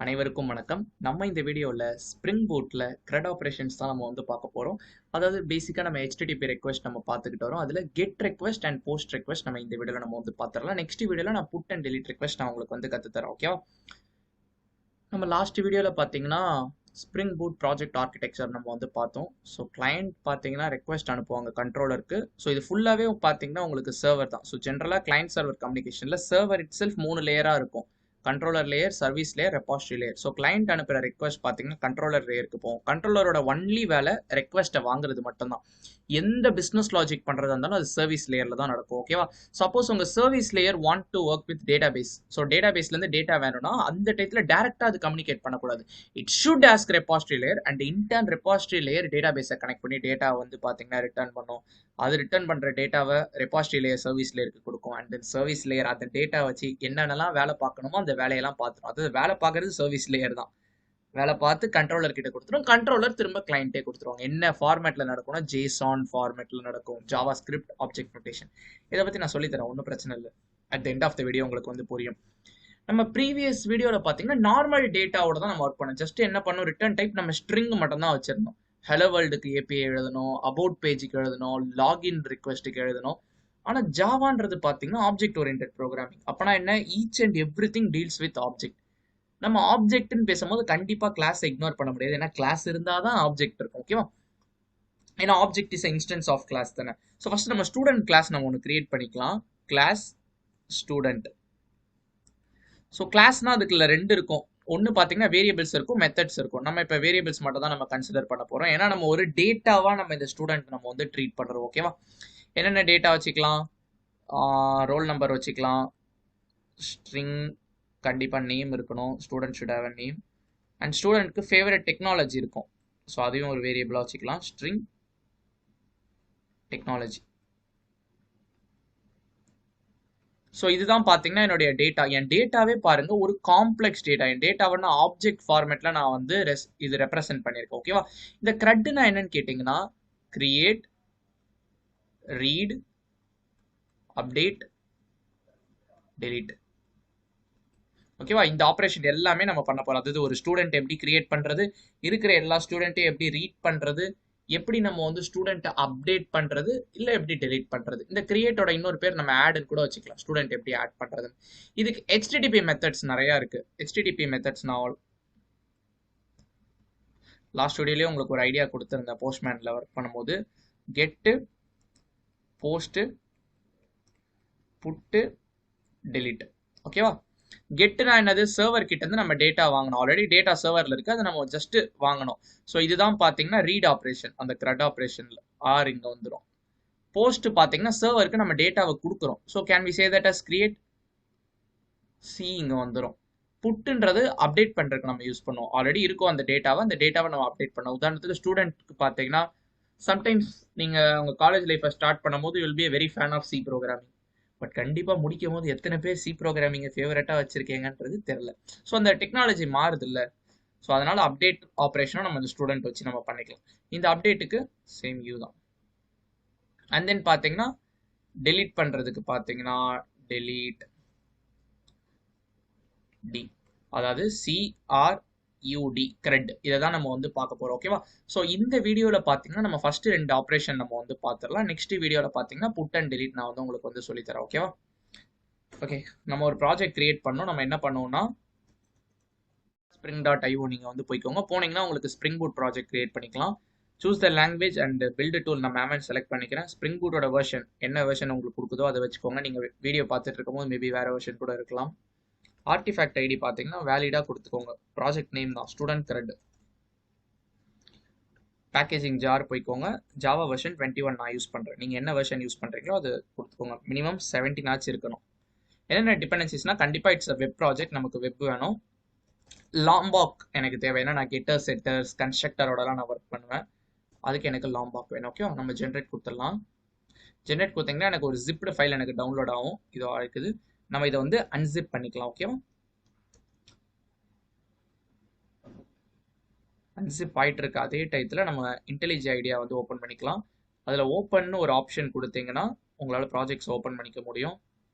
அனைவருக்கும் வணக்கம். நம்ம இந்த வீடியோல ஸ்ப்ரிங் பூட்ல CRUD ஆப்பரேஷன்ஸ் தான் நம்ம வந்து பார்க்க போறோம். அதாவது பேசிக்கா நம்ம HTTP ரெக்வெஸ்ட் நம்ம பார்த்துக்கிட்டு வரோம். அதுல get request and post request நம்ம இந்த வீடியோல நம்ம வந்து பார்த்துடலாம். நெக்ஸ்ட் வீடியோல நான் புட் அண்ட் டெலீட் ரெக்வெஸ்ட் நான் உங்களுக்கு வந்து கத்து தரேன். ஓகேவா? நம்ம லாஸ்ட் வீடியோல பார்த்தீங்கன்னா ஸ்ப்ரிங் பூட் ப்ராஜெக்ட் ஆர்கிடெக்சர் நம்ம வந்து பார்த்தோம். ஸோ கிளையண்ட் பார்த்தீங்கன்னா ரெக்வெஸ்ட் அனுப்புவாங்க கண்ட்ரோலருக்கு. ஸோ இது ஃபுல்லாகவே பார்த்தீங்கன்னா உங்களுக்கு சர்வர் தான். ஸோ ஜென்ரலாக கிளையண்ட் சர்வர் கம்யூனிகேஷனில் சர்வர் இட் செல்ஃப் 3 லேயராக இருக்கும். Controller layer, service layer, repository layer. So client அனுப்புகிற ரெக்வஸ்ட் பார்த்தீங்கன்னா கண்ட்ரோலர் லேயருக்கு போகும். கண்ட்ரோலரோட ஒன்லி வேலை ரெக்வஸ்ட்டை வாங்குறது மட்டும்தான். எந்த பிஸ்னஸ் லாஜிக் பண்ணுறதா இருந்தாலும் அது சர்வீஸ் லேயரில் தான் நடக்கும். ஓகேவா? சப்போஸ் உங்கள் service layer want to work with database. So டேட்டா பேஸ்லேருந்து டேட்டா வேணும்னா அந்த டயத்தில் டேரெக்டாக அது கம்யூனிகேட் பண்ணக்கூடாது. It should ask repository layer and in turn repository layer டேட்டா பேஸை கனெக்ட் பண்ணி டேட்டா வந்து பார்த்தீங்கன்னா ரிட்டர்ன் பண்ணும். அது ரிட்டர்ன் பண்ணுற டேட்டாவை ரெபாசிட்டரி லேயர் சர்வீஸ் லேயருக்கு கொடுக்கும். அண்ட் தென் சர்வீஸ் லேயர் அந்த டேட்டா வச்சு என்னென்னலாம் வேலை பார்க்கணுமோ அந்த வேலையெல்லாம் பார்த்துரும். அது வேலை பார்க்கறது சர்வீஸ் லேயர் தான். வேலை பார்த்து கண்ட்ரோலர் கிட்ட கொடுத்துரும். கண்ட்ரோலர் திரும்ப கிளைண்ட்டே கொடுத்துருவாங்க. என்ன ஃபார்மேட்ல நடக்கும்னா ஜேசான் ஃபார்மேட்ல நடக்கும். JavaScript object notation. இதை பத்தி நான் சொல்லித்தரேன், ஒன்றும் பிரச்சனை இல்லை. At the end of the video உங்களுக்கு வந்து புரியும். நம்ம ப்ரீவியஸ் வீடியோவில் பார்த்தீங்கன்னா நார்மல் டேட்டாவோட தான் நம்ம ஒர்க் பண்ணோம். ஜஸ்ட் என்ன பண்ணோம், ரிட்டர்ன் டைப் நம்ம ஸ்ட்ரிங் மட்டும் தான் வச்சிருந்தோம். ஹலோ வேர்ல்டுக்கு ஏபிஐ எழுதணும், அபவுட் பேஜுக்கு எழுதணும், லாகின் ரிக்வெஸ்ட்டுக்கு எழுதணும். ஆனால் ஜாவான்றது பார்த்தீங்கன்னா ஆப்ஜெக்ட் ஓரியன்டட் ப்ரோக்ராமிங். அப்போனா என்ன, each and every thing deals with object. நம்ம ஆப்ஜெக்ட்னு பேசும்போது கண்டிப்பாக கிளாஸை இக்னோர் பண்ண முடியாது. ஏன்னா கிளாஸ் இருந்தால் தான் ஆப்ஜெக்ட் இருக்கும். ஓகேவா? ஏன்னா object is instance of class தானே. ஸோ ஃபர்ஸ்ட் நம்ம ஸ்டூடெண்ட் கிளாஸ் நம்ம ஒன்று கிரியேட் பண்ணிக்கலாம். Class student. ஸோ கிளாஸ்னா அதுக்குள்ள 2 இருக்கும். ஒன்று பார்த்தீங்கன்னா வேரியபிள்ஸ் இருக்கும், மெத்தட்ஸ் இருக்கும். நம்ம இப்போ வேரியபிள்ஸ் மட்டும் தான் நம்ம கன்சிடர் பண்ண போகிறோம். ஏன்னா நம்ம ஒரு டேட்டாவாக நம்ம இந்த ஸ்டூடெண்ட் நம்ம வந்து ட்ரீட் பண்ணுறோம். ஓகேவா? என்னென்ன டேட்டா வச்சுக்கலாம், ரோல் நம்பர் வச்சுக்கலாம், ஸ்ட்ரிங், கண்டிப்பாக நேம் இருக்கணும். Student should have a name. And ஸ்டூடெண்ட்க்கு ஃபேவரட் டெக்னாலஜி இருக்கும். ஸோ அதையும் ஒரு வேரியபிளாக வச்சுக்கலாம். String technology. ஸோ இதுதான் பார்த்தீங்கன்னா என்னுடைய டேட்டா. என் டேட்டாவே பாருங்க ஒரு காம்ப்ளெக்ஸ் டேட்டா. என் டேட்டாவை நான் ஆப்ஜெக்ட் ஃபார்மேட்ல நான் வந்து இது ரெப்ரசென்ட் பண்ணியிருக்கேன். ஓகேவா? இந்த CRUDனா என்னன்னு கேட்டிங்கன்னா கிரியேட், ரீட், அப்டேட், டெலீட். ஓகேவா? இந்த ஆப்ரேஷன் எல்லாமே நம்ம பண்ண போறோம். அதாவது ஒரு ஸ்டூடெண்ட் எப்படி கிரியேட் பண்றது, இருக்கிற எல்லா ஸ்டூடெண்ட்டையும் எப்படி ரீட் பண்றது, எப்படி நம்ம வந்து ஸ்டூடெண்ட்டை அப்டேட் பண்றது, இல்லை எப்படி டெலீட் பண்றது. இந்த கிரியேட்டோட இன்னொரு பேர் நம்ம ஆட்னு கூட வச்சுக்கலாம். ஸ்டூடெண்ட் எப்படி ஆட் பண்றது. இதுக்கு HTTP மெத்தட்ஸ் நிறைய இருக்கு. HTTP மெத்தட்ஸ் நான் லாஸ்ட் வீடியோலயே உங்களுக்கு ஒரு ஐடியா கொடுத்துருந்தேன். போஸ்ட்மேன்ல ஒர்க் பண்ணும்போது கெட்டு, போஸ்ட், புட்டு, டெலீட். ஓகேவா? கெட்னா என்னது, சர்வர் கிட்ட இருந்து நம்ம டேட்டா வாங்கணும். ஆல்ரெடி டேட்டா சர்வர்ல இருக்கு, அதை நம்ம ஜஸ்ட் வாங்கணும். ஸோ இதுதான் பாத்தீங்கன்னா ரீட் ஆப்ரேஷன். அந்த CRUD ஆப்ரேஷன்ல ஆர் இங்க வந்துடும். போஸ்ட் பாத்தீங்கன்னா சர்வருக்கு நம்ம டேட்டாவை கொடுக்குறோம். So can we say that as create, C இங்க வந்துடும். புட்டுன்றது அப்டேட் பண்றதுக்கு நம்ம யூஸ் பண்ணுவோம். ஆல்ரெடி இருக்கும் அந்த டேட்டாவை நம்ம அப்டேட் பண்ணோம். உதாரணத்துக்கு ஸ்டூடெண்ட்க்கு பாத்தீங்கன்னா சம்டைம்ஸ் நீங்க உங்க காலேஜ் லைஃபை ஸ்டார்ட் பண்ணும்போது will be very fan of C programming. But கண்டிப்பாக முடிக்கும் போது எத்தனை பேர் சி ப்ரோக்ராமிங்கை ஃபேவரட்டாக வச்சிருக்கீங்கன்றது தெரில. ஸோ அந்த டெக்னாலஜி மாறுது இல்லை. ஸோ அதனால அப்டேட் ஆப்ரேஷனும் நம்ம இந்த ஸ்டூடெண்ட் வச்சு நம்ம பண்ணிக்கலாம். இந்த அப்டேட்டுக்கு சேம் யூ தான். அண்ட் தென் பார்த்தீங்கன்னா டெலீட் பண்ணுறதுக்கு பார்த்தீங்கன்னா டெலீட் டி, அதாவது CRUD, CRUD. இதை தான் நம்ம வந்து பார்க்க போகிறோம். ஓகேவா? ஸோ இந்த வீடியோவில் பார்த்தீங்கன்னா நம்ம ஃபர்ஸ்ட் 2 ஆப்ரேஷன் நம்ம வந்து பார்த்துடலாம். நெக்ஸ்ட் வீடியோவில் பார்த்தீங்கன்னா புட் அண்ட் டெலீட் நான் வந்து உங்களுக்கு வந்து சொல்லித்தரேன். ஓகேவா? ஓகே, நம்ம ஒரு ப்ராஜெக்ட் கிரியேட் பண்ணோம். நம்ம என்ன பண்ணுவோம்னா spring.io நீங்கள் வந்து போய்க்கோங்க. போனீங்கன்னா உங்களுக்கு ஸ்ப்ரிங் பூட் ப்ராஜெக்ட் கிரியேட் பண்ணிக்கலாம். Choose the language and build tool நான் மேமன் செலக்ட் பண்ணிக்கிறேன். ஸ்ப்ரிங் பூட்டோட வெர்ஷன் என்ன வெர்ஷன் உங்களுக்கு கொடுக்குதோ அதை வச்சுக்கோங்க. நீங்கள் வீடியோ பார்த்துட்டு இருக்கும்போது மேபி வேறு வெர்ஷன் கூட இருக்கலாம். ஆர்டிஃபேக்ட் ஐடி பார்த்தீங்கன்னா வேலிடாக கொடுத்துக்கோங்க. ப்ராஜெக்ட் நேம் தான் ஸ்டூடெண்ட் CRUD. பேக்கேஜிங் ஜார் போய்க்கோங்க. ஜாவா வெர்ஷன் 21 நான் யூஸ் பண்ணுறேன். நீங்கள் என்ன வெர்ஷன் யூஸ் பண்ணுறீங்களோ அது கொடுத்துக்கோங்க. மினிமம் 17 ஆச்சு இருக்கணும். என்னென்ன டிபெண்டன்சிஸ்னா கண்டிப்பாக இட்ஸ் அ வெப் ப்ராஜெக்ட், நமக்கு வெப் வேணும். லாம்பாக் எனக்கு தேவை. ஏன்னா நான் கெட்டர், செட்டர்ஸ், கன்ஸ்ட்ரக்டரோடலாம் நான் ஒர்க் பண்ணுவேன். அதுக்கு எனக்கு லாம்பாக் வேணும். ஓகே, நம்ம ஜென்ரேட் கொடுத்துடலாம். ஜென்ரேட் கொடுத்தீங்கன்னா எனக்கு ஒரு ஜிப்டு ஃபைல் எனக்கு டவுன்லோட் ஆகும். இதோ இருக்குது. நம்ம இதை வந்து அன்சிப் பண்ணிக்கலாம். ஓகேவா? அன்சிப் ஆயிட்டு இருக்கு. அதே டயத்தில் நம்ம இன்டெலிஜ் ஐடியா வந்து ஓப்பன் பண்ணிக்கலாம். அதில் ஓப்பன்னு ஒரு ஆப்ஷன் கொடுத்தீங்கன்னா உங்களால் ப்ராஜெக்ட்ஸ் ஓப்பன் பண்ணிக்க முடியும்.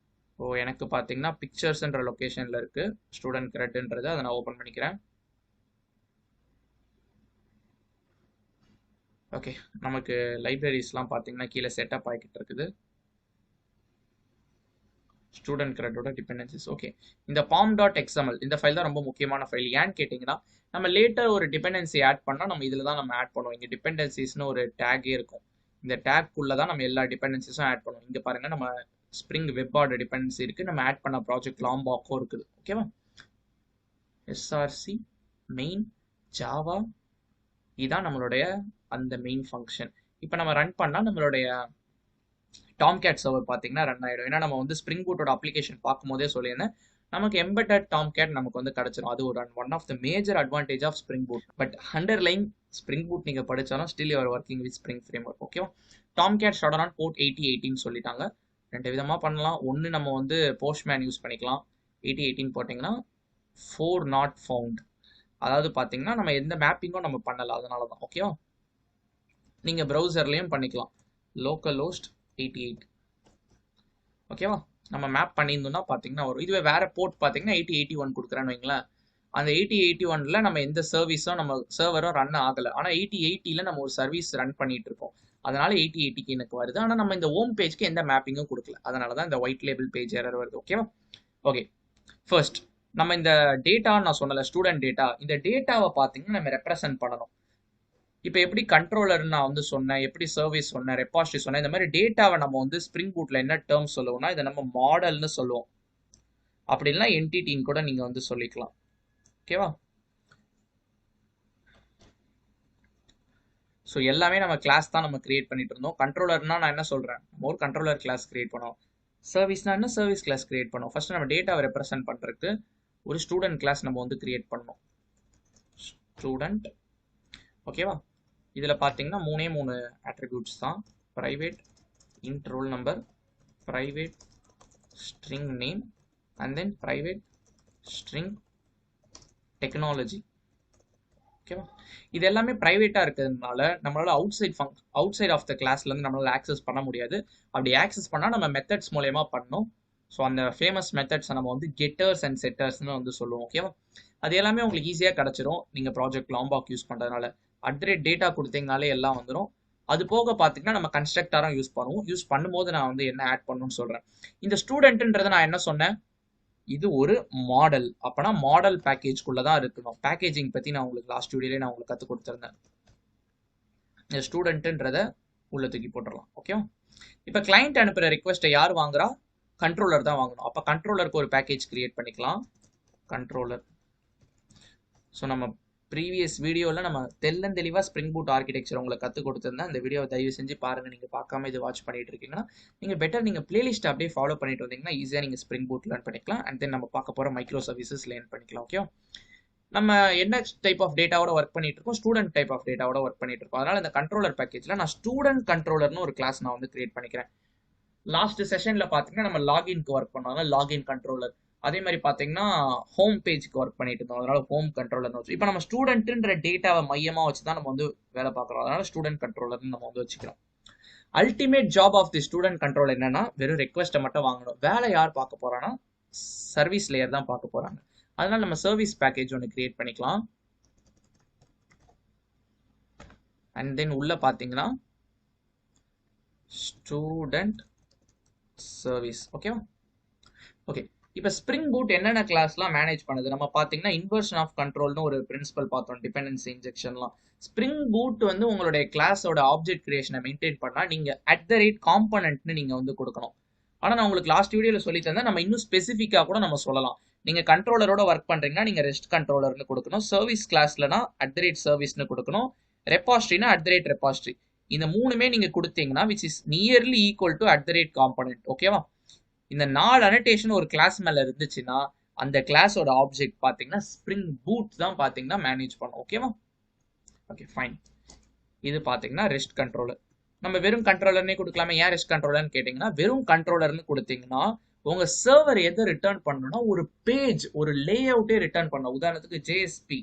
ஸோ எனக்கு பார்த்தீங்கன்னா பிக்சர்ஸ்ன்ற லொக்கேஷனில் இருக்குது ஸ்டூடெண்ட் கிரெட்ன்றது. அதை நான் ஓப்பன் பண்ணிக்கிறேன். ஓகே, நமக்கு லைப்ரரிஸ்லாம் பார்த்தீங்கன்னா கீழே செட்டப் ஆகிக்கிட்டு இருக்குது. Student கிரெட்டோட dependencies. ஓகே, இந்த pom.xml இந்த ஃபைல் தான் ரொம்ப முக்கியமான ஃபைல். ஏன்னு கேட்டிங்கன்னா நம்ம லேட்டர் ஒரு டிபெண்டன்சி ஆட் பண்ணால் நம்ம இதில் தான் நம்ம ஆட் பண்ணுவோம். இங்கே டிபெண்டன்சிஸ்னு ஒரு டேகே இருக்கும். இந்த டேக்குள்ளே தான் நம்ம எல்லா டிபெண்டன்சிஸும் ஆட் பண்ணுவோம். இங்கே பாருங்கள், நம்ம ஸ்ப்ரிங் வெப்பார்டு டிபெண்டன்சி இருக்குது, நம்ம ஆட் பண்ண ப்ராஜெக்ட் லாம்பாக்கும் இருக்குது. ஓகேவா, எஸ்ஆர்சி மெயின் ஜாவா இதுதான் நம்மளுடைய அந்த மெயின் ஃபங்க்ஷன். இப்போ நம்ம ரன் பண்ணால் நம்மளுடைய டாம்கேட் சர்வர் பார்த்தீங்கன்னா ரன் ஆகிடும். ஏன்னா நம்ம வந்து ஸ்ப்ரிங் பூட்டோட அப்ளிகேஷன் பார்க்கும்போதே சொல்லியிருந்தேன், நமக்கு எம்பெட்டட் டாம்கேட் நமக்கு வந்து கிடச்சிடும். அது ஒரு one of the major advantage of spring boot. But underline spring boot நீங்கள் படித்தாலும் still your working with spring framework. ஓகேவா, டாம்கேட் ஸ்டார்ட் ஆன் போர்ட் 8080 சொல்லிட்டாங்க. ரெண்டு விதமாக பண்ணலாம். ஒன்று நம்ம வந்து போஸ்ட்மேன் யூஸ் பண்ணிக்கலாம். 8018 போட்டிங்கன்னா 4 நாட் ஃபவுண்ட். அதாவது பார்த்தீங்கன்னா நம்ம எந்த மேப்பிங்கும் நம்ம பண்ணலாம், அதனால தான். ஓகேவா, நீங்கள் ப்ரௌசர்லேயும் பண்ணிக்கலாம். Local host 88. ஓகேவா, நம்ம மேப் பண்ணியிருந்தோம்னா பார்த்தீங்கன்னா வரும். இதுவே வேற போர்ட் பார்த்தீங்கன்னா 8081 கொடுக்குறேன்னு வைங்களேன். அந்த 8081ல நம்ம எந்த சர்வீஸும் நம்ம சர்வரும் ரன் ஆகலை. ஆனால் 8080ல நம்ம ஒரு சர்வீஸ் ரன் பண்ணிட்டு இருக்கோம். அதனால 8080க்கு எனக்கு வருது. ஆனால் நம்ம இந்த ஹோம் பேஜ்க்கு எந்த மேப்பிங்கும் கொடுக்கல. அதனால தான் இந்த ஒயிட் லேபிள் பேஜ் எரர் வருது. ஓகேவா, ஓகே. ஃபர்ஸ்ட் நம்ம இந்த டேட்டா நான் சொன்னல ஸ்டூடெண்ட் டேட்டா, இந்த டேட்டாவை பார்த்தீங்கன்னா நம்ம ரெப்ரசென்ட் பண்ணணும். இப்போ எப்படி கண்ட்ரோலர் நான் வந்து சொன்னேன், எப்படி சர்வீஸ் சொன்னேன், ரெபாசிட்டரி சொன்னேன், இந்த மாதிரி டேட்டாவை நம்ம வந்து ஸ்ப்ரிங் பூட்ல என்ன டேர்ம் சொல்லுவோம்னா இதை நம்ம மாடல்னு சொல்லுவோம். அப்படி இல்லைனா என்டிட்டின்னு கூட நீங்க வந்து சொல்லிக்கலாம். ஓகேவா, ஸோ எல்லாமே நம்ம கிளாஸ் தான் நம்ம கிரியேட் பண்ணிட்டு இருந்தோம். கண்ட்ரோலர்னா நான் என்ன சொல்றேன், ஒரு கண்ட்ரோலர் கிளாஸ் கிரியேட் பண்ணோம். சர்வீஸ்னா என்ன, சர்வீஸ் கிளாஸ் கிரியேட் பண்ணோம். ஃபர்ஸ்ட் நம்ம டேட்டாவை ரெப்ரசென்ட் பண்றதுக்கு ஒரு ஸ்டூடெண்ட் கிளாஸ் நம்ம வந்து கிரியேட் பண்ணோம். ஸ்டூடெண்ட். ஓகேவா, இதில் பார்த்தீங்கன்னா 3 அட்ரிபியூட்ஸ் தான். Private int roll number, private string name, and then private string technology. ஓகேவா, இது எல்லாமே ப்ரைவேட்டாக இருக்கிறதுனால நம்மளால அவுட் சைட் ஆஃப் த கிளாஸ்லேருந்து நம்மளால ஆக்சஸ் பண்ண முடியாது. அப்படி ஆக்சஸ் பண்ணால் நம்ம மெத்தட்ஸ் மூலயமா பண்ணணும். ஸோ அந்த ஃபேமஸ் மெத்தட்ஸை நம்ம வந்து கெட்டர்ஸ் அண்ட் செட்டர்ஸ்னு வந்து சொல்லுவோம். ஓகேவா, அது எல்லாமே உங்களுக்கு ஈஸியாக கிடச்சிரும் நீங்கள் ப்ராஜெக்ட் லாம்பாக் யூஸ் பண்ணுறதுனால. டேட்டா கொடுத்தீங்கனாலே எல்லாம் வந்துடும். அது போக பார்த்தீங்கன்னா நம்ம கன்ஸ்ட்ரக்டரும் யூஸ் பண்ணுவோம். யூஸ் பண்ணும்போது நான் வந்து என்ன ஆட் பண்ணணும்னு சொல்கிறேன். இந்த ஸ்டூடெண்ட்ன்றதை நான் என்ன சொன்னேன், இது ஒரு மாடல். அப்போனா மாடல் பேக்கேஜ்குள்ளே தான் இருக்கணும். பேக்கேஜிங் பற்றி நான் உங்களுக்கு லாஸ்ட் வீடியோலேயே நான் உங்களுக்கு கற்றுக் கொடுத்துருந்தேன். இந்த ஸ்டூடெண்ட்ன்றதை உள்ள தூக்கி போட்டுடலாம். ஓகே, இப்போ கிளைண்ட் அனுப்புகிற ரிக்வெஸ்ட்டை யார் வாங்குறா, கண்ட்ரோலர் தான் வாங்கணும். அப்போ கண்ட்ரோலருக்கு ஒரு பேக்கேஜ் கிரியேட் பண்ணிக்கலாம். கண்ட்ரோலர். ஸோ நம்ம ப்ரீவியஸ் வீடியோவில் நம்ம தெளிவாக ஸ்ப்ரிங் பூட் ஆர்கிடெக்சர் உங்களுக்கு கற்றுக் கொடுத்துருந்தேன். அந்த வீடியோ தயவு செஞ்சு பாருங்கள். நீங்கள் பார்க்காம இது வாட்ச் பண்ணிட்டு இருக்கீங்கன்னா நீங்கள் பெட்டர் நீங்கள் பிளேலிஸ்ட் அப்படியே ஃபாலோ பண்ணிட்டு வந்தீங்கன்னா ஈஸியாக நீங்கள் ஸ்ப்ரிங் பூட் லேர்ன் பண்ணிக்கலாம். அண்ட் தென் நம்ம பார்க்க போகிற மைக்ரோ சர்வீசஸ் லேர்ன் பண்ணிக்கலாம். ஓகே, நம்ம என்ன டைப் ஆஃப் டேட்டாவோட ஒர்க் பண்ணிட்டு இருக்கோம், ஸ்டூடெண்ட் டைப் ஆஃப் டேட்டாவோட ஒர்க் பண்ணிட்டு இருக்கோம். அதனால இந்த கண்ட்ரோலர் பேக்கேஜில் நான் ஸ்டூடெண்ட் கண்ட்ரோலர்னு ஒரு கிளாஸ் நான் வந்து கிரியேட் பண்ணிக்கிறேன். லாஸ்ட் செஷனில் பார்த்தீங்கன்னா நம்ம லாகின்க்கு ஒர்க் பண்ணுவாங்க, லாகின் கண்ட்ரோலர். அதே மாதிரி பார்த்தீங்கன்னா ஹோம் பேஜ்க்கு ஒர்க் பண்ணிட்டு இருந்தோம். அதனால ஹோம் கண்ட்ரோலர்னு வச்சு இப்போ நம்ம ஸ்டூடெண்ட்ன்ற டேட்டாவை மையமாக வச்சு தான் நம்ம வந்து வேலை பார்க்குறோம். அதனால ஸ்டூடெண்ட் கண்ட்ரோலர்னு நம்ம வந்து வச்சுக்கிறோம். Ultimate job of the student controller என்னன்னா வெறும் ரெக்வெஸ்ட்டை மட்டும் வாங்கணும். வேலை யார் பார்க்க போறான்னா சர்வீஸ் லேயர் தான் பார்க்க போறாங்க. அதனால நம்ம சர்வீஸ் பேக்கேஜ் ஒன்று கிரியேட் பண்ணிக்கலாம். அண்ட் தென் உள்ள பார்த்தீங்கன்னா ஸ்டூடெண்ட் சர்வீஸ். ஓகேவா, ஓகே. இப்போ ஸ்ப்ரிங் பூட் என்னென்ன கிளாஸ்லாம் மேனேஜ் பண்ணுது நம்ம பார்த்தீங்கன்னா இன்வர்ஷன் ஆஃப் கண்ட்ரோல்னு ஒரு பிரின்சிபல் பார்த்தோம், டிபெண்டன்சி இன்ஜெக்ஷன்லாம். ஸ்ப்ரிங் பூட் வந்து உங்களுடைய கிளாஸோட ஆப்ஜெக்ட் கிரியேஷனை மெயின்டைன் பண்ணால் நீங்கள் காம்பனன்ட்னு நீங்கள் வந்து கொடுக்கணும். ஆனால் நான் உங்களுக்கு லாஸ்ட் வீடியோவில் சொல்லி தந்தேன், நம்ம இன்னும் ஸ்பெசிஃபிக்காக கூட நம்ம சொல்லலாம். நீங்கள் கண்ட்ரோலரோட ஒர்க் பண்ணுறீங்கன்னா நீங்கள் ரெஸ்ட் கண்ட்ரோலர்னு கொடுக்கணும். சர்வீஸ் கிளாஸ்லனா @சர்வீஸ்னு கொடுக்கணும். ரெபாஸ்ட்ரினா @ரெபாஸ்ட்ரி. இந்த மூணுமே நீங்கள் கொடுத்தீங்கன்னா which is nearly equal to component. ஓகேவா, இந்த 4 அனோட்டேஷன் ஒரு கிளாஸ் மேல இருந்துச்சுன்னா அந்த கிளாஸோட ஆப்ஜெக்ட் பாத்தீங்கன்னா ஸ்ப்ரிங் பூட் தான் பாத்தீங்கன்னா மேனேஜ் பண்ணும். ஓகேவா, ஓகே ஃபைன். இது பாத்தீங்கன்னா ரெஸ்ட் கண்ட்ரோலர். நம்ம வெறும் கண்ட்ரோலர்னே கொடுக்கலாமே. ஏன் ரெஸ்ட் கண்ட்ரோலர்னு கேட்டீங்கன்னா வெறும் கண்ட்ரோலர்னு கொடுத்தீங்கன்னா உங்க சர்வர் எதை ரிட்டர்ன் பண்ணணும்னா ஒரு பேஜ், ஒரு லே அவுட்டே ரிட்டர்ன் பண்ணணும். உதாரணத்துக்கு JSP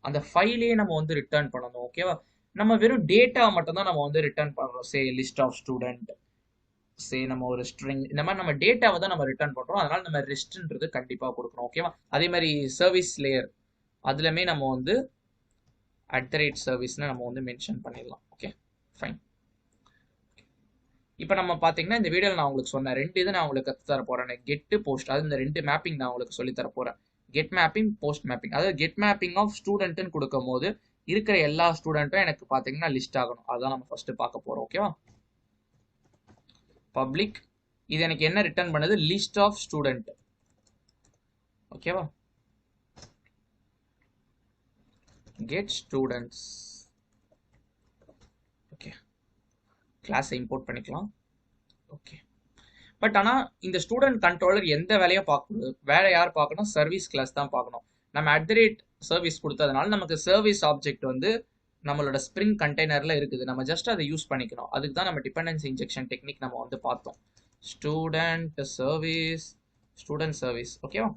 அந்த ஃபைலே நம்ம வந்து ரிட்டர்ன் பண்ணணும். ஓகேவா, நம்ம வெறும் டேட்டா மட்டும் தான் நம்ம வந்து ரிட்டர்ன் பண்றோம். சே லிஸ்ட் ஆஃப் ஸ்டூடெண்ட், சே நம்ம ஒரு ஸ்ட்ரிங் இந்த மாதிரி நம்ம டேட்டாவை தான் நம்ம ரிட்டர்ன் பண்றோம். அதனால நம்ம ரெஸ்ட்ன்றது கண்டிப்பா கொடுக்கணும். ஓகேவா? அதே மாதிரி சர்வீஸ் லேயர் அதுலமே நம்ம வந்து @serviceன்னு நம்ம வந்து மென்ஷன் பண்ணிடலாம். Okay fine. இப்போ நம்ம பார்த்தீங்கன்னா இந்த வீடியோவில் நான் உங்களுக்கு சொன்ன 2 இது நான் உங்களுக்கு கற்று தர போறேன். கெட் போஸ்ட் அது இந்த 2 மேப்பிங் நான் உங்களுக்கு சொல்லி தர போறேன். Get mapping post mapping. அதாவது கெட் மேப்பிங் ஆஃப் ஸ்டூடெண்ட்னு கொடுக்கும் போது இருக்கிற எல்லா ஸ்டூடெண்ட்டும் எனக்கு பார்த்தீங்கன்னா லிஸ்ட் ஆகணும். அதான் நம்ம ஃபர்ஸ்ட் பார்க்க போறோம். ஓகேவா? பப்ளிக் இது எனக்கு என்ன ரிட்டர்ன் பண்ணுது? List of student. ஓகேவா? Get students. ஓகே கிளாஸை இம்போர்ட் பண்ணிக்கலாம். ஓகே பட் ஆனால் இந்த ஸ்டூடெண்ட் கண்ட்ரோலர் எந்த வேலையும் பார்க்கணும். வேலை யார் பார்க்கணும்? சர்வீஸ் கிளாஸ் தான் பார்க்கணும். நம்ம @சர்வீஸ் கொடுத்ததுனால நமக்கு சர்வீஸ் ஆப்ஜெக்ட் வந்து நம்மளோட ஸ்ப்ரிங் கண்டெய்னர்ல இருக்குது. நம்ம ஜஸ்ட் அதை யூஸ் பண்ணிக்கணும். அதுக்கு தான் நம்ம டிபெண்டன்சி இன்ஜெக்ஷன் டெக்னிக் நம்ம வந்து பார்த்தோம். Student service. ஓகேவா?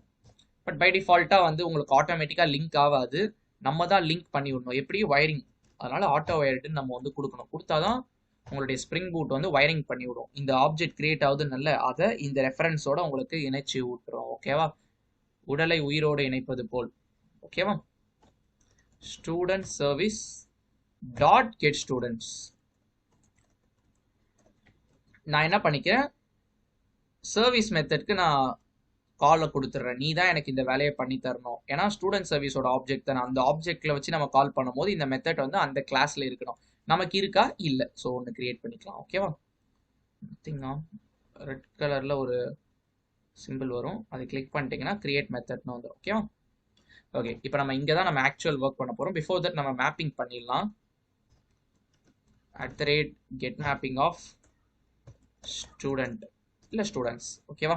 பட் பை டிஃபால்ட்டா வந்து உங்களுக்கு ஆட்டோமேட்டிக்கா லிங்க் ஆகாது. நம்ம தான் லிங்க் பண்ணி விடணும். எப்படி? வயரிங். அதனால ஆட்டோ வயர்டுன்னு நம்ம வந்து கொடுக்கணும். கொடுத்தாதான் உங்களுடைய ஸ்ப்ரிங் பூட் வந்து வயரிங் பண்ணி விடும். இந்த ஆப்ஜெக்ட் கிரியேட் ஆகுதுன்னு அதை இந்த ரெஃபரன்ஸோட உங்களுக்கு இணைச்சு விட்டுரும். ஓகேவா? உடலை உயிரோடு இணைப்பது போல். ஓகேவா? Student service dot get students. நான் என்ன பண்ணிக்கிறேன்? சர்வீஸ் மெத்தட்க்கு நான் காலை கொடுத்துட்றேன். நீ தான் எனக்கு இந்த வேலையை பண்ணி தரணும். ஏன்னா ஸ்டூடெண்ட் சர்வீஸோட ஆப்ஜெக்ட் தான். அந்த ஆப்ஜெக்ட்ல வச்சு நம்ம கால் பண்ணும்போது இந்த மெத்தட் வந்து அந்த கிளாஸ்ல இருக்கணும். நமக்கு இருக்கா? இல்லை. ஸோ ஒன்று கிரியேட் பண்ணிக்கலாம். ஓகேவா? ரெட் கலர்ல ஒரு சிம்பிள் வரும். அதை கிளிக் பண்ணிட்டீங்கன்னா கிரியேட் மெத்தட்னு வந்துடும். ஓகேவா? ஓகே இப்போ நம்ம இங்கே தான் நம்ம ஆக்சுவல் ஒர்க் பண்ண போகிறோம். பிஃபோர் தட் நம்ம மேப்பிங் பண்ணிடலாம். @get mapping of student இல்லை ஸ்டூடெண்ட்ஸ். ஓகேவா?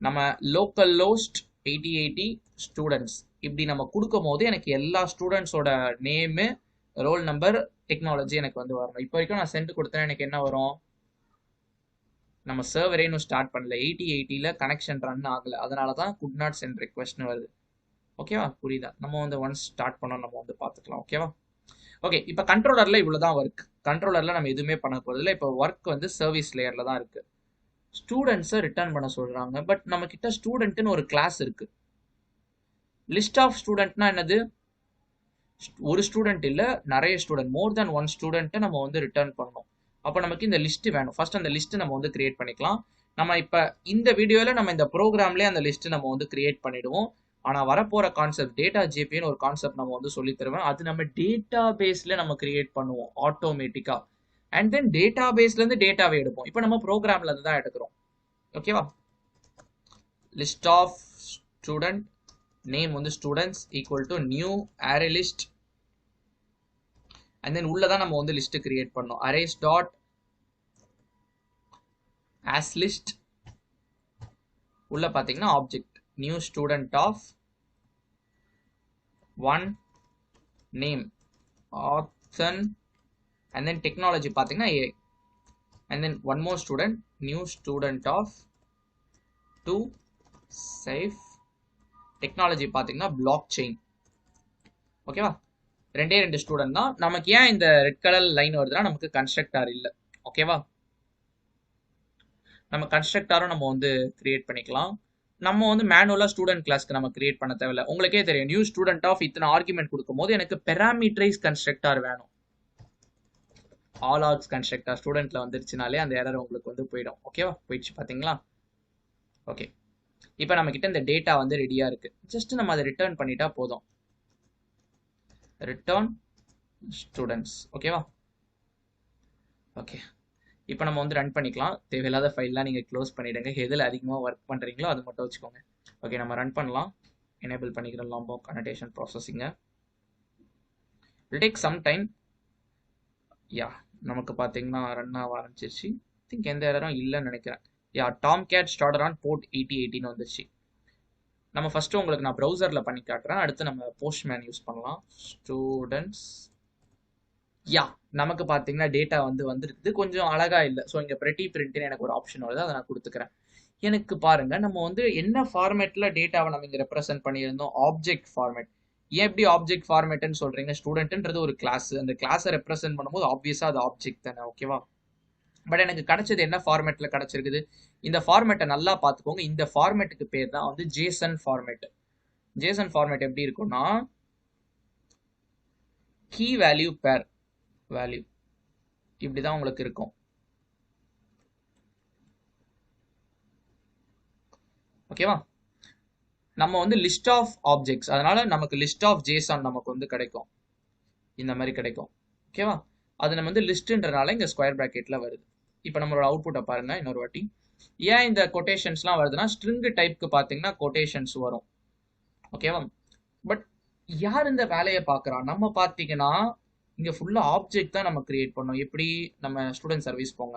நம்ம லோக்கல் லோஸ்ட் 8080 ஸ்டூடெண்ட்ஸ் இப்படி நம்ம கொடுக்கும் போது எனக்கு எல்லா ஸ்டூடெண்ட்ஸோட நேமு, ரோல் நம்பர், டெக்னாலஜி எனக்கு வந்து வரணும். இப்போ வரைக்கும் நான் சென்ட் கொடுத்தேன். எனக்கு என்ன வரும்? நம்ம சர்வரே இன்னும் ஸ்டார்ட் பண்ணல. 8080ல கனெக்ஷன் ரன் ஆகலை. அதனால தான் குட் நாட் சென்ட் ரெக்வெஸ்ட்னு வருது. ஓகேவா? புரியுதா? நம்ம வந்து ஒன்ஸ் ஸ்டார்ட் பண்ணோம் நம்ம வந்து பார்த்துக்கலாம். ஓகேவா? ஓகே இப்போ கண்ட்ரோலரில் இவ்வளோதான் ஒர்க். கண்ட்ரோலரில் நம்ம எதுவுமே பண்ண போகிறதில்ல. இப்போ ஒர்க் வந்து சர்வீஸ் லேயரில் தான் இருக்குது. ஸ்டூடெண்ட்ஸை ரிட்டர்ன் பண்ண சொல்கிறாங்க. பட் நம்ம கிட்ட ஸ்டூடெண்ட்னு ஒரு கிளாஸ் இருக்குது. லிஸ்ட் ஆஃப் ஸ்டூடெண்ட்னா என்னது? ஒரு ஸ்டூடெண்ட் இல்லை, நிறைய ஸ்டூடெண்ட், மோர் தேன் ஒன் ஸ்டூடெண்ட்டை நம்ம வந்து ரிட்டர்ன் பண்ணணும். அப்போ நமக்கு இந்த லிஸ்ட் வேணும். ஃபர்ஸ்ட் அந்த லிஸ்ட் நம்ம வந்து கிரியேட் பண்ணிக்கலாம். நம்ம இப்போ இந்த வீடியோவில் நம்ம இந்த ப்ரோக்ராம்லேயே அந்த லிஸ்ட் நம்ம வந்து கிரியேட் பண்ணிடுவோம். ஆனால் வரப்போகிற கான்செப்ட் டேட்டா ஜேபின்னு ஒரு கான்செப்ட் நம்ம வந்து சொல்லி தருவேன். அது நம்ம டேட்டா பேஸில் நம்ம கிரியேட் பண்ணுவோம் ஆட்டோமேட்டிக்காக. அண்ட் தென் டேட்டா பேஸ்லேருந்து டேட்டாவை எடுப்போம். இப்போ நம்ம ப்ரோக்ராம்ல இருந்து தான் எடுக்கிறோம். ஓகேவா? லிஸ்ட் ஆஃப் ஸ்டூடெண்ட் நேம் வந்து students equal to new array list. And then உள்ளதான் நம்ம வந்து லிஸ்ட் கிரியேட் பண்ணோம். Arrays dot as list. உள்ள பார்த்தீங்கன்னா object new student of 1 name option. and then technology பார்த்தீங்கன்னா A. and then one more student, new student of 2 safe. technology பார்த்தீங்கன்னா blockchain. ஓகேவா? ரெண்டு ஸ்டூடெண்ட் தான். நமக்கு ஏன் இந்த ரெட் கலர் லைன் வருதுன்னா நமக்கு கன்ஸ்ட்ரக்டார் இல்லை. ஓகேவா? நம்ம கன்ஸ்ட்ரக்டாரும் நம்ம வந்து கிரியேட் பண்ணிக்கலாம். நம்ம வந்து மேனுவலா ஸ்டூடெண்ட் கிளாஸ்க்கு நம்ம கிரியேட் பண்ண தேவையில்லை. உங்களுக்கே தெரியும் நியூ ஸ்டூடெண்ட் ஆஃப் இத்தனை ஆர்குமெண்ட் கொடுக்கும் போது எனக்கு பெராமீட்டரைஸ் கன்ஸ்ட்ரக்டார் வேணும். ஆல் ஆர்க்ஸ் கன்ஸ்ட்ரக்டர் ஸ்டூடெண்ட்ல வந்துருச்சுனாலே அந்த எரர் உங்களுக்கு வந்து போயிடும். ஓகேவா? போயிடுச்சு பார்த்தீங்களா? ஓகே இப்போ நம்ம கிட்ட இந்த டேட்டா வந்து ரெடியா இருக்கு. ஜஸ்ட் நம்ம அதை ரிட்டர்ன் பண்ணிட்டா போதும். Return students. ஓகேவா? ஓகே இப்போ நம்ம வந்து ரன் பண்ணிக்கலாம். தேவையில்லாத ஃபைல்லாம் நீங்கள் க்ளோஸ் பண்ணிடுங்க. எதில் அதிகமாக ஒர்க் பண்ணுறீங்களோ அது மட்டும் வச்சுக்கோங்க. ஓகே நம்ம ரன் பண்ணலாம். எனேபிள் பண்ணிக்கிறோம் Lombok annotation processing. Will take some time. Yeah நமக்கு பார்த்தீங்கன்னா ரன் ஆக ஆரம்பிச்சிருச்சு. திங்க் எந்த எரரும் இல்லைன்னு நினைக்கிறேன். Yeah Tomcat started on port 8080 வந்துருச்சு. நம்ம ஃபர்ஸ்ட் உங்களுக்கு நான் ப்ரௌசரில் பண்ணி காட்டுறேன். அடுத்து நம்ம போஸ்ட்மேன் யூஸ் பண்ணலாம். ஸ்டூடெண்ட்ஸ். யா நமக்கு பார்த்தீங்கன்னா டேட்டா வந்து வந்துருக்குது. கொஞ்சம் அழகா இல்லை. ஸோ இங்கே பிரெட்டி பிரிண்ட்னு எனக்கு ஒரு ஆப்ஷன் வருது. அதை நான் கொடுத்துக்கிறேன். எனக்கு பாருங்க நம்ம வந்து என்ன ஃபார்மேட்ல டேட்டாவை நம்ம இங்கே ரெப்ரசென்ட் பண்ணியிருந்தோம்? Object format. ஏன் எப்படி ஆப்ஜெக்ட் ஃபார்மேட்னு சொல்றீங்க? ஸ்டூடெண்ட்ன்றது ஒரு கிளாஸ். அந்த கிளாஸை ரெப்ரசென்ட் பண்ணும்போது ஆப்வியஸா அது ஆப்ஜெக்ட் தானே. ஓகேவா? பட் எனக்கு கிடைச்சது என்ன ஃபார்மேட்ல கிடைச்சிருக்குது, இந்த ஃபார்மேட்டை நல்லா பார்த்துக்கோங்க. இந்த ஃபார்மேட்டுக்கு பேர் தான் வந்து ஜேசன் ஃபார்மேட். ஜேசன் ஃபார்மேட் எப்படி இருக்கும்னா, கீ வேல்யூ பேர் வேல்யூ இப்படிதான் உங்களுக்கு இருக்கும். ஓகேவா? நம்ம வந்து லிஸ்ட் ஆஃப் ஆப்ஜெக்ட்ஸ், அதனால நமக்கு லிஸ்ட் ஆஃப் ஜேசன் நமக்கு வந்து கிடைக்கும், இந்த மாதிரி கிடைக்கும். ஓகேவா? அது நம்ம வந்து லிஸ்ட்ன்றனால இங்க ஸ்கொயர் பிராக்கெட்ல வருது. இப்போ நம்மளோட அவுட்புட்டை பாருங்க இன்னொரு வாட்டி. ஏன் இந்த கொட்டேஷன்ஸ்லாம் வருதுன்னா, ஸ்ட்ரிங் டைப்க்கு பார்த்தீங்கன்னா கொட்டேஷன்ஸ் வரும். ஓகேவா? பட் யார் இந்த வேலையை பார்க்குறா? நம்ம பார்த்தீங்கன்னா இங்க ஃபுல்லா ஆப்ஜெக்ட் தான் நம்ம கிரியேட் பண்ணோம். எப்படி? நம்ம ஸ்டூடெண்ட் சர்வீஸ் போங்க,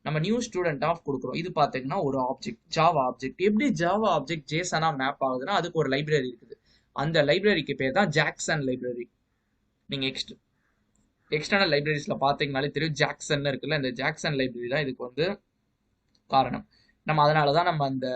நம்ம நியூ ஸ்டூடெண்ட் ஆஃப் கொடுக்குறோம். இது பார்த்தீங்கன்னா ஒரு ஆப்ஜெக்ட், ஜாவா ஆப்ஜெக்ட். எப்படி ஜாவா ஆப்ஜெக்ட் ஜேசனா மேப் ஆகுதுன்னா, அதுக்கு ஒரு லைப்ரரி இருக்குது. அந்த லைப்ரரிக்கு பேர் தான் ஜாக்சன் லைப்ரரி. நீங்க எக்ஸ்டர்னல் லைப்ரரிஸ்ல பார்த்தீங்கனாலே தெரியும், ஜாக்சன் இருக்குல்ல, இந்த ஜாக்சன் லைப்ரரி தான் இதுக்கு வந்து காரணம். நம்ம அதனால தான் நம்ம அந்த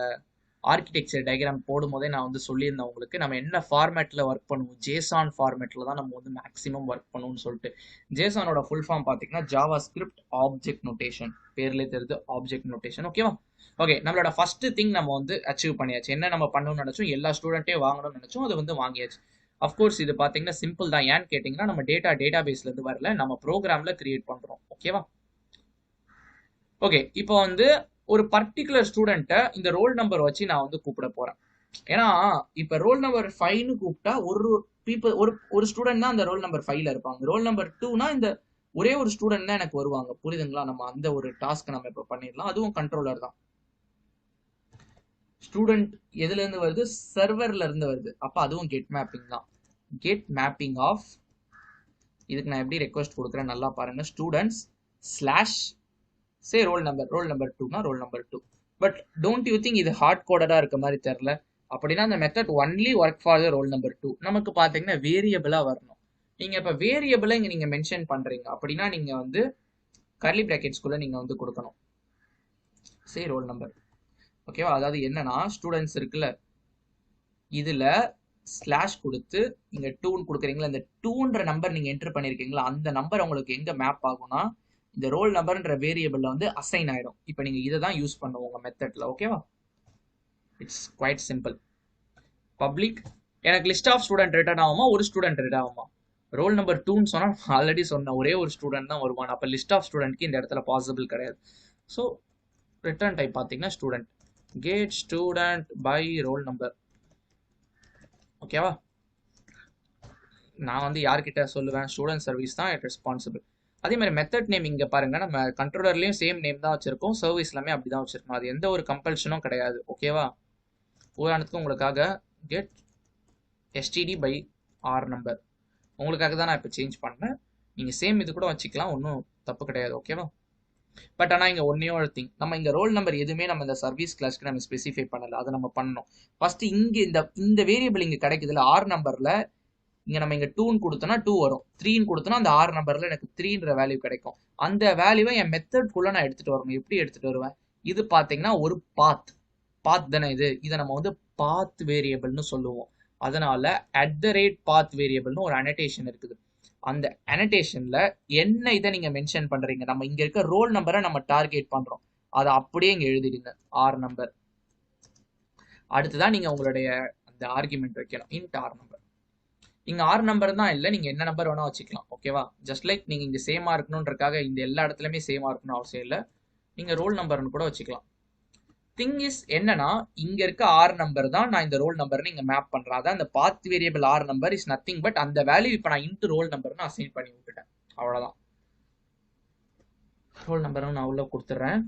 ஆர்கிடெக்சர் டயக்ராம் போடும் போதே நான் வந்து சொல்லியிருந்தேன் உங்களுக்கு, நம்ம என்ன ஃபார்மேட்டில் ஒர்க் பண்ணுவோம், ஜேசான் ஃபார்மேட்டில் தான் நம்ம வந்து மேக்ஸிமம் ஒர்க் பண்ணுவோம்னு சொல்லிட்டு. ஜேசானோட ஃபுல் ஃபார்ம் பார்த்தீங்கன்னா ஜாவா ஸ்கிரிப்ட் ஆப்ஜெக்ட் நோட்டேஷன். பேர்லேயே தெரியுது ஆப்ஜெக்ட் நோட்டேஷன். ஓகேவா? ஓகே, நம்மளோட ஃபர்ஸ்ட் திங் நம்ம வந்து அச்சீவ் பண்ணியாச்சு. என்ன நம்ம பண்ணணும்னு நினைச்சோம், எல்லா ஸ்டூடெண்ட்டையும் வாங்கணும்னு நினைச்சோம், அது வந்து வாங்கியாச்சு. அஃப்கோர்ஸ் இது பார்த்தீங்கன்னா சிம்பிள் தான். ஏன்னு கேட்டிங்கன்னா, நம்ம டேட்டா பேஸ்லேருந்து வரல, நம்ம ப்ரோக்ராமில் கிரியேட் பண்ணுறோம். ஓகேவா? ஓகே, இப்போ வந்து ஒரு பர்டிகுலர் ஸ்டூடெண்ட்டை இந்த ரோல் நம்பர் வச்சு நான் வந்து கூப்பிட போறேன். ஏன்னா இப்ப ரோல் நம்பர் 5ன்னு கூப்பிட்டா ஒரு ஸ்டூடெண்ட் தான் அந்த ரோல் நம்பர் 5ல இருப்பாங்க. ரோல் நம்பர் 2னா இந்த ஒரே ஒரு ஸ்டூடெண்ட் தான் எனக்கு வருவாங்க. புரியுதுங்களா? நம்ம அந்த ஒரு டாஸ்க் நம்ம இப்ப பண்ணிடலாம். அதுவும் கண்ட்ரோலர் தான். ஸ்டூடெண்ட் எதுல இருந்து வருது? சர்வர்ல இருந்து வருது. அப்ப அதுவும் கெட் மேப்பிங் தான். கெட் மேப்பிங் ஆஃப், இதுக்கு நான் எப்படி ரெக்வஸ்ட் கொடுக்குறேன் நல்லா பாருங்க. Students slash say roll number 2னா roll number 2. But don't you think இது ஹார்ட் கோடடா இருக்க மாதிரி தெரியல? அப்படின்னா அந்த method only work for the roll number 2. நமக்கு பாத்தீங்கன்னா வேரியபிளா வரணும். நீங்க இப்ப வேரியபிளா இங்க நீங்க மென்ஷன் பண்றீங்க அப்படின்னா நீங்க வந்து கர்லி பிராக்கெட்ஸ்குள்ள நீங்க வந்து கொடுக்கணும், சே ரோல் நம்பர். ஓகேவா? அதாவது என்னன்னா, ஸ்டூடெண்ட்ஸ் இருக்குல்ல, இதுல ஸ்லாஷ் கொடுத்து இங்க 2ன்னு கொடுக்குறீங்களா, இந்த 2ன்ற நம்பர் நீங்க என்டர் பண்ணிருக்கீங்களா, அந்த நம்பர் உங்களுக்கு எங்க மேப் ஆகும்னா இந்த ரோல் நம்பர்ன்ற வேரியபிள்ல வந்து அசைன் ஆயிடும். இப்போ நீங்க இதை தான் யூஸ் பண்ணுவோம் உங்க மெத்தட்ல. ஓகேவா? It's quite simple. பப்ளிக் எனக்கு லிஸ்ட் ஆஃப் ஸ்டூடெண்ட் ரிட்டர்ன் ஆகுமா, ஒரு ஸ்டூடெண்ட் ரிட்டர்ன் ஆகுமா? ரோல் நம்பர் 2ன்னு சொன்னா ஆல்ரெடி சொன்ன ஒரே ஒரு ஸ்டூடெண்ட் தான் வருவான். அப்ப லிஸ்ட் ஆஃப் ஸ்டூடெண்ட்க்கு இந்த இடத்துல பாசிபிள் கிடையாது. ஸோ ரிட்டர்ன் டைப் பார்த்தீங்கன்னா student, get student by roll number. ஓகேவா? நான் வந்து யார்கிட்ட சொல்லுவேன்? ஸ்டூடெண்ட் சர்வீஸ் தான் ரெஸ்பான்சிபிள். அதே மாதிரி மெத்தட் நேம் இங்க பாருங்க, நம்ம கண்ட்ரோலர்லயும் சேம் நேம் தான் வச்சிருக்கோம், சர்வீஸ்லாமே அப்படிதான் வச்சிருக்கோம். அது எந்த ஒரு கம்பல்ஷனும் கிடையாது. ஓகேவா? உதாரணத்துக்கு உங்களுக்காக get STD by R number, உங்களுக்காக தான் நான் இப்போ சேஞ்ச் பண்ணேன். நீங்க சேம் இது கூட வச்சுக்கலாம், ஒன்றும் தப்பு கிடையாது. ஓகேவா? பட் ஆனால் இங்க ஒன்னே ஒரு திங், நம்ம இங்க ரோல் நம்பர் எதுவுமே நம்ம இந்த சர்வீஸ் கிளாஸ்க்கு நம்ம ஸ்பெசிஃபை பண்ணல, அதை நம்ம பண்ணணும். ஃபர்ஸ்ட் இங்க இந்த வேரியபிள் இங்க கிடைக்குதுல ஆர் நம்பர்ல, இங்க நம்ம இங்க 2ன்னு கொடுத்தோம்னா 2 வரும், 3ன்னு கொடுத்தோம்னா அந்த ஆர் நம்பர்ல எனக்கு 3ன்ற வேல்யூ கிடைக்கும். அந்த வேல்யூவை என் மெத்தட்குள்ள நான் எடுத்துட்டு வரணும். எப்படி எடுத்துட்டு வருவேன்? இது பாத்தீங்கன்னா ஒரு பாத் தானே இது, இதை நம்ம வந்து பாத் வேரியபிள்னு சொல்லுவோம். அதனால @path வேரியபிள்னு ஒரு அனடேஷன் இருக்குது. அந்த அனடேஷன்ல என்ன இதை நீங்க மென்ஷன் பண்றீங்க, நம்ம இங்க இருக்க ரோல் நம்பரை நம்ம டார்கெட் பண்றோம், அதை அப்படியே இங்க எழுதிடுங்க, ஆர் நம்பர். அடுத்துதான் நீங்க உங்களுடைய அந்த ஆர்குமெண்ட் வைக்கணும், இன்ட் ஆர் நம்பர். இங்க ஆர் நம்பர் தான் இல்லை, நீங்க என்ன நம்பர் வேணா வச்சுக்கலாம். ஓகேவா? ஜஸ்ட் லைக் நீங்க இங்க சேமா இருக்கணும்ன்றக்காக இந்த எல்லா இடத்துலயுமே சேமா இருக்கணும் அவசியம் இல்லை, நீங்க ரோல் நம்பர்னு கூட வச்சுக்கலாம். திங் இஸ் என்னன்னா, இங்க இருக்க ஆர் நம்பர் தான் நான் இந்த ரோல் நம்பர்னு இங்க மேப் பண்றேன். அதான் அந்த path variable are number is nothing but அந்த வேல்யூ இப்ப நான் இன்ட் ரோல் நம்பர்னு அசைன் பண்ணி விட்டுட்டேன். அவ்வளவுதான். ரோல் நம்பரும் நான் உள்ள கொடுத்துட்றேன்.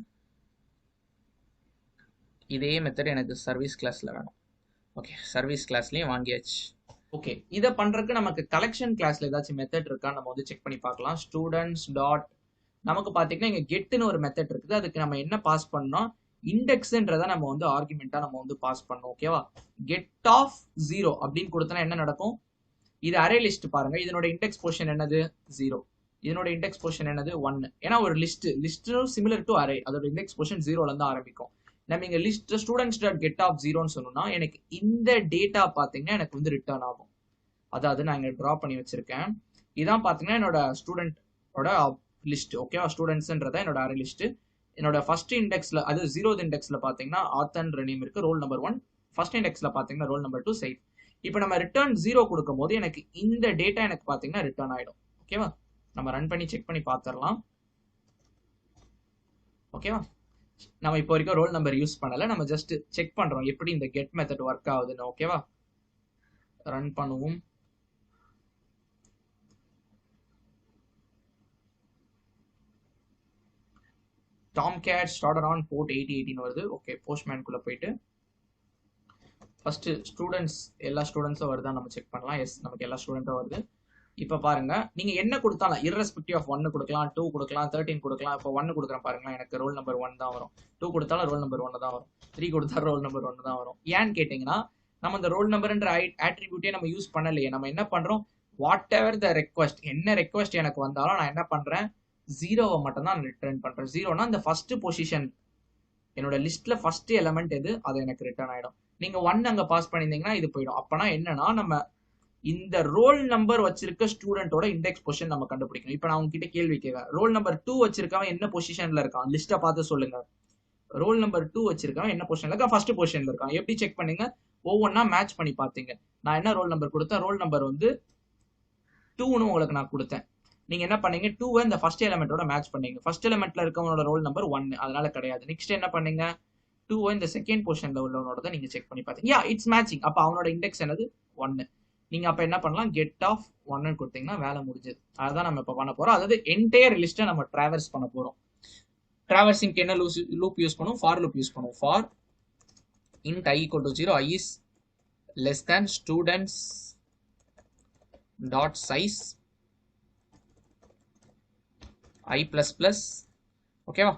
இதே மெத்தட் எனக்கு சர்வீஸ் கிளாஸ்ல வேணும். ஓகே, சர்வீஸ் கிளாஸ்லயும் வாங்கியாச்சு. ஓகே, இதை பண்றதுக்கு நமக்கு கலெக்ஷன் கிளாஸ்ல ஏதாச்சும் மெத்தட் இருக்கா நம்ம வந்து செக் பண்ணி பார்க்கலாம். ஸ்டூடெண்ட்ஸ் டாட், நமக்கு பாத்தீங்கன்னா இங்க கெட்னு ஒரு மெத்தட் இருக்குது. அதுக்கு நம்ம என்ன பாஸ் பண்ணோம், இண்டெக்ஸ்ன்றதை நம்ம வந்து ஆர்குமெண்டா நம்ம வந்து பாஸ் பண்ணோம். ஓகேவா? கெட் ஆஃப் 0 அப்படின்னு கொடுத்தனா என்ன நடக்கும்? இது அரே லிஸ்ட் பாருங்க, இதனோட இண்டெக்ஸ் பொசிஷன் என்னது? 0. இதனோட இண்டெக்ஸ் பொசிஷன் என்னது? 1. ஏன்னா ஒரு லிஸ்ட் சிமிலர் டு அரே, அதோட இண்டெக்ஸ் பொசிஷன் 0ல இருந்து ஆரம்பிக்கும். நம்ம இங்க list students dot get of 0ன்னு சொன்னோம்னா எனக்கு இந்த டேட்டா பாத்தீங்கன்னா எனக்கு வந்து ரிட்டர்ன் ஆகும். அதாவது நான் இங்க டிரா பண்ணி வச்சிருக்கேன். இதான் பாத்தீங்கன்னா என்னோட ஸ்டூடெண்டோட லிஸ்ட். ஓகேவா, ஸ்டூடெண்ட்ஸ்ன்றத என்னோட அரே லிஸ்ட். என்னோட ஃபர்ஸ்ட் இண்டெக்ஸ்ல, அது 0th இண்டெக்ஸ்ல பாத்தீங்கன்னா ஆத்தர்ன்ற நேம் இருக்கு, ரோல் நம்பர் 1. ஃபர்ஸ்ட் இண்டெக்ஸ்ல பாத்தீங்கன்னா ரோல் நம்பர் 2 சைட். இப்போ நம்ம ரிட்டர்ன் 0 கொடுக்கும் போது எனக்கு இந்த டேட்டா எனக்கு பாத்தீங்கன்னா ரிட்டர்ன் ஆயிடும். ஓகேவா, நம்ம ரன் பண்ணி செக் பண்ணி பாத்திரலாம். ஓகேவா, நம்ம இப்போ வரைக்கும் ரோல் நம்பர் யூஸ் பண்ணல, நம்ம ஜஸ்ட் செக் பண்றோம் எப்படி இந்த கெட் மெத்தட் ஒர்க் ஆகுதுன்னு. ஓகேவா, ரன் பண்ணுவோம். Tomcat started on port 8018 வருது. ஓகே, போஸ்ட்மேனுக்குள்ள போயிட்டு ஃபர்ஸ்ட் ஸ்டூடெண்ட்ஸ், எல்லா ஸ்டூடெண்ட்ஸும் வருதா நம்ம செக் பண்ணலாம். எஸ், நமக்கு எல்லா ஸ்டூடெண்ட்டும் வருது. இப்போ பாருங்க, நீங்க என்ன கொடுத்தாலும் irrespective of 1 கொடுக்கலாம், 2 கொடுக்கலாம், 13 கொடுக்கலாம். இப்போ 1 கொடுக்குறேன் பாருங்க, எனக்கு ரோல் நம்பர் 1 தான் வரும். 2 கொடுத்தாலும் ரோல் நம்பர் 1 தான் வரும். 3 கொடுத்தா ரோல் நம்பர் 1 தான் வரும். ஏன்னு கேட்டீங்கன்னா, நம்ம இந்த ரோல் நம்பர்ன்ற ஆட்ரிபியூட்டே நம்ம யூஸ் பண்ணலையே. நம்ம என்ன பண்றோம், வாட் எவர் த ரெக்வஸ்ட், என்ன ரெக்வஸ்ட் எனக்கு வந்தாலும் நான் என்ன பண்றேன், 0வை மட்டும் தான் ரிட்டர்ன் பண்றேன். 0னா இந்த ஃபர்ஸ்ட் பொசிஷன், என்னோட லிஸ்ட்ல ஃபர்ஸ்ட் எலமெண்ட் எது, அது எனக்கு ரிட்டர்ன் ஆயிடும். நீங்க 1 அங்க பாஸ் பண்ணியிருந்தீங்கன்னா இது போயிடும். அப்பனா என்னன்னா, நம்ம இந்த ரோல் நம்பர் வச்சிருக்க ஸ்டூடெண்டோட இண்டெக்ஸ் பொசிஷன் நம்ம கண்டுபிடிக்கணும். இப்போ நான் உங்ககிட்ட கேள்வி கேட்கிறேன், ரோல் நம்பர் 2 வச்சிருக்கவன் என்ன பொசிஷன்ல இருக்கான், லிஸ்ட்டை பார்த்து சொல்லுங்க. ரோல் நம்பர் 2 வச்சிருக்கவன் என்ன பொசிஷன்ல இருக்கான், ஃபர்ஸ்ட் பொசிஷன்ல இருக்கான். எப்படி செக் பண்ணீங்க, ஒவ்வொன்னா மேட்ச் பண்ணி பார்த்தீங்க. நான் என்ன ரோல் நம்பர் கொடுத்தேன், ரோல் நம்பர் வந்து 2ன்னு உங்களுக்கு நான் கொடுத்தேன். நீங்க என்ன பண்ணீங்க, 2வை இந்த ஃபர்ஸ்ட் எலிமெண்டோட மேட்ச் பண்ணீங்க. ஃபர்ஸ்ட் எலிமெண்ட்ல இருக்கவனோட ரோல் நம்பர் 1, அதனால கிடையாது. நெக்ஸ்ட் என்ன பண்ணீங்க, 2வை இந்த செகண்ட் பொசிஷன்ல உள்ளவனோட நீங்க செக் பண்ணி பார்த்தீங்க. யா, இட்ஸ் மேட்சிங். அப்ப அவனோட இண்டெக்ஸ் என்னது, 1. நீங்க அப்ப என்ன பண்ணலாம், கெட் ஆஃப் 1ன்னு கொடுத்தீங்கன்னா வேலை முடிஞ்சது. அதுதான் நம்ம இப்ப பண்ண போறோம். அதாவது என்டையர் லிஸ்ட்டை நம்ம டிராவர்ஸ் பண்ண போறோம். டிராவர்சிங்க்கு என்ன லூப் யூஸ் பண்ணுவோம், ஃபார் லூப் யூஸ் பண்ணுவோம். For int I equal to 0, I is less than students dot size I plus plus. ஓகேவா,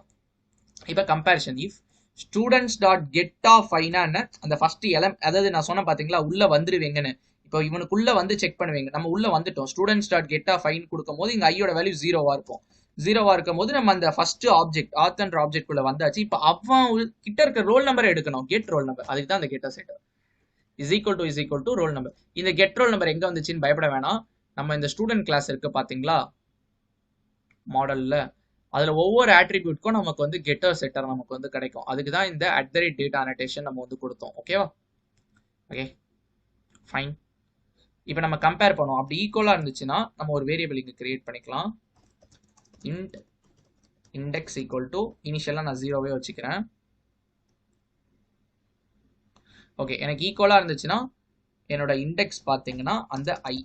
இப்போ comparison, if students dot get of ஐனா அந்த ஃபர்ஸ்ட் அதாவது நான் சொன்ன பாத்தீங்களா, உள்ள வந்துருவீங்கன்னு. இப்போ இவனுக்குள்ள வந்து செக் பண்ணுவீங்க, நம்ம உள்ள வந்துட்டோம். ஸ்டூடெண்ட்ஸ் டாட் கெட் ஆஃப் ஐன்னு கொடுக்கும் போது இங்க ஐயோட வேல்யூ 0வா இருக்கும். 0வா இருக்கும் போது நம்ம அந்த ஃபர்ஸ்ட் ஆப்ஜெக்ட், ஆத்தன்ற ஆப்ஜெக்ட் குள்ள வந்தாச்சு. இப்போ அவன் கிட்ட இருக்க ரோல் நம்பரை எடுக்கணும், கெட் ரோல் நம்பர். அதுக்கு தான் அந்த get set is equal to roll number. இந்த கெட் ரோல் நம்பர் எங்க வந்துச்சுன்னு பயப்பட வேணாம். நம்ம இந்த ஸ்டூடெண்ட் கிளாஸ் இருக்கு பாத்தீங்களா மாடல்ல, அதுல ஒவ்வொரு ஆட்ரிபியூட்க்கும் நமக்கு வந்து கெட்டர் செட்டர் நமக்கு வந்து கிடைக்கும். அதுக்கு தான் இந்த @data annotation நம்ம வந்து கொடுத்தோம். ஓகேவா, ஓகே ஃபைன். இப்போ நம்ம கம்பேர் பண்ணுவோம். அப்படி ஈக்குவலா இருந்துச்சுன்னா நம்ம ஒரு வேரியபிள் இங்க கிரியேட் பண்ணிக்கலாம். int index equal to, இனிஷியலா நான் 0வே வச்சுக்கிறேன். ஓகே, எனக்கு ஈக்குவலா இருந்துச்சுன்னா என்னோட இண்டெக்ஸ் பாத்தீங்கன்னா அந்த I.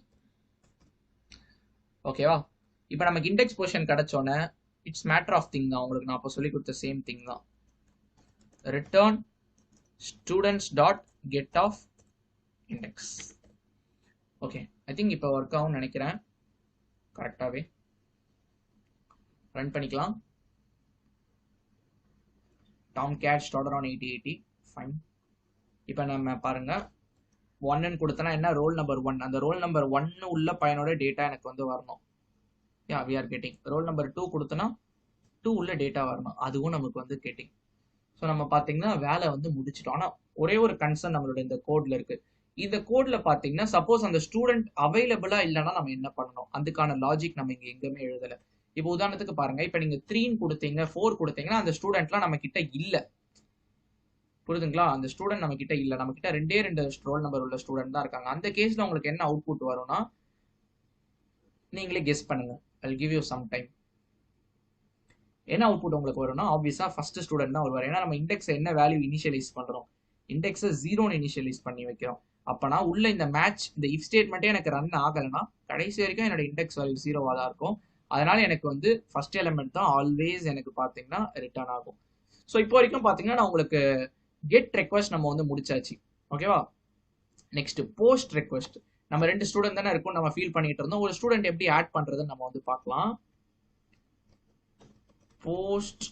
ஓகேவா, இப்போ நமக்கு இண்டெக்ஸ் பொசிஷன் கிடைச்சோன்னே இட்ஸ் மேட்டர் ஆஃப் திங் தான். உங்களுக்கு நான் அப்போ சொல்லி கொடுத்த சேம் திங் தான். Return students dot get of index. Okay, I think இப்போ ஒர்க் ஆகும்னு நினைக்கிறேன். கரெக்டாகவே ரன் பண்ணிக்கலாம். Tomcat started on 8080. ஃபைன். இப்போ நம்ம பாருங்க, 1ன்னு கொடுத்தனா என்ன, ரோல் நம்பர் 1. அந்த ரோல் நம்பர் 1 உள்ள பையனோட டேட்டா எனக்கு வந்து வரணும். யா, we are getting. Role number 2 கொடுத்தனா 2 உள்ள டேட்டா வரணும், அதுவும் நமக்கு வந்து கெட்டிங். ஸோ நம்ம பார்த்தீங்கன்னா வேலை வந்து முடிச்சிட்டோம். ஆனால் ஒரே ஒரு கன்சர்ன் நம்மளோட இந்த கோட்ல இருக்கு. இந்த கோட்ல பார்த்தீங்கன்னா சப்போஸ் அந்த ஸ்டூடெண்ட் அவைலபிளா இல்லைன்னா நம்ம என்ன பண்ணணும், அதுக்கான லாஜிக் நம்ம இங்க எங்கேயுமே எழுதலை. இப்போ உதாரணத்துக்கு பாருங்க, இப்போ நீங்க 3 கொடுத்தீங்க, 4 கொடுத்தீங்கன்னா அந்த ஸ்டூடெண்ட்லாம் நம்ம கிட்ட இல்ல. புரியுதுங்களா, அந்த ஸ்டூடெண்ட் நம்ம கிட்ட இல்ல. நம்ம கிட்ட 2 ரோல் நம்பர் உள்ள ஸ்டூடெண்ட் தான் இருக்காங்க. அந்த கேஸ்ல உங்களுக்கு என்ன அவுட்புட் வரும்னா நீங்களே கெஸ் பண்ணுங்க. I'll give you some time. என்ன அவுட்புட் உங்களுக்கு வரும்னா ஆப்வியஸா ஃபர்ஸ்ட் ஸ்டூடெண்ட் தான் வருவார். ஏன்னா நம்ம இண்டெக்ஸ் என்ன வேல்யூ இனிஷியலைஸ் பண்றோம், இண்டெக்ஸை 0ன்னு இனிஷியலைஸ் பண்ணி வைக்கிறோம். அப்பனா உள்ள இந்த மேட்ச், இந்த இஃப் ஸ்டேட்மெண்ட்டே எனக்கு ரன் ஆகலைன்னா கடைசி வரைக்கும் என்னோட இண்டெக்ஸ் வேல்யூ 0வா தான் இருக்கும். அதனால எனக்கு வந்து ஃபர்ஸ்ட் எலிமெண்ட் தான் ஆல்வேஸ் எனக்கு பாத்தீங்கன்னா ரிட்டர்ன் ஆகும். ஸோ இப்போ வரைக்கும் பாத்தீங்கன்னா நான் உங்களுக்கு கெட் ரெக்வஸ்ட் நம்ம வந்து முடிச்சாச்சு. ஓகேவா, நெக்ஸ்ட் போஸ்ட் ரெக்வஸ்ட். நம்ம 2 ஸ்டூடெண்ட் தானே இருக்கும் நம்ம ஃபீல் பண்ணிட்டு இருந்தோம். ஒரு ஸ்டூடெண்ட் எப்படி ஆட் பண்றதுன்னு நம்ம வந்து பார்க்கலாம். போஸ்ட்